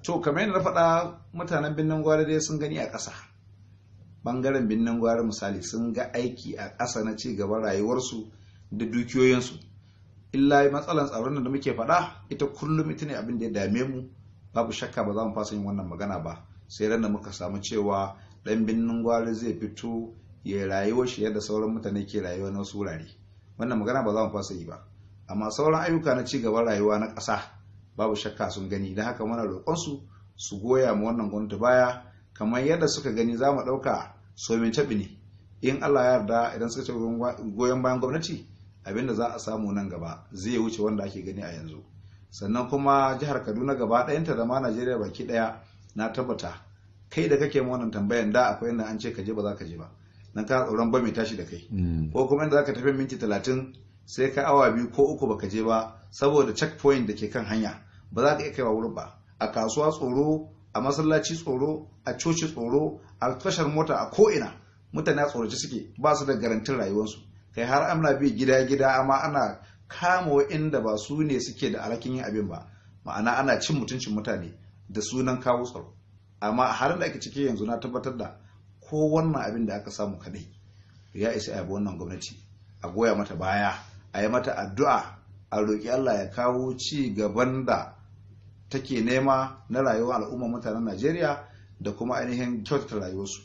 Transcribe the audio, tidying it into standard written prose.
to kamar yadda na faɗa mutanen Birnin Gwari dai sun gani a ƙasa, bangaren Birnin Gwari misali sun ga aiki a ƙasa na ci gaban rayuwarsu da dukiyoyinsu. Illa matsalan tsaron da muke faɗa ita kullum ita ne abin da ya dame mu. Babu shakka ba za mu fasa yin wannan magana ba sai ran da muka samu cewa ɗan Birnin Gwari zai fito ya rayuwar shi yadda sauran mutane ke rayuwa na wasu wurare. Wannan magana ba za mu fasa yi ba, amma sauran ayyuka na ci gaban rayuwa na ƙasa babu shakka sun gani. Don haka muna roƙon su goya mu wannan gwamnati baya kamar yadda suka gani. za mu ɗauka somin caɓi ne in Allah ya yarda. Idan suka ce goyon bayan gwamnati, abinda za a samu nan gaba zai wuce wanda ake gani a yanzu. Sannan kuma jihar Kaduna gaba ɗayanta da ma Najeriya baki ɗaya, na tabbata kai da kake wannan tambayan da akwai inda an ce ka je ba za ka je ba, nan ka tsoron ba mai tashi da kai, ko kuma inda za ka tafi minti 30 sai ka awa 2 ko 3 baka je ba saboda checkpoint da ke kan hanya, ba za ka iya kaiwa wurin ba. A kasuwa tsoro, a masallaci tsoro, a coci tsoro, a tashar mota, a ko'ina mutane a tsoraci suke, ba su da garantin rayuwarsu. Kai har ana bi gida amma ana kama inda ba su ne suke da alhakin yin abin ba, ma'ana ana cin mutuncin mutane da sunan kawo tsaro. Amma har da ake ciki yanzu na tabbatar da ko wannan abin da aka samu kadai ya isa a yabi wannan gwamnati, a goya mata baya, a yi mata addu'a, a roƙi Allah ya kawo ci gaban da take nema na rayuwar al'ummar mutanen Najeriya da kuma ainihin kyautata rayuwarsu.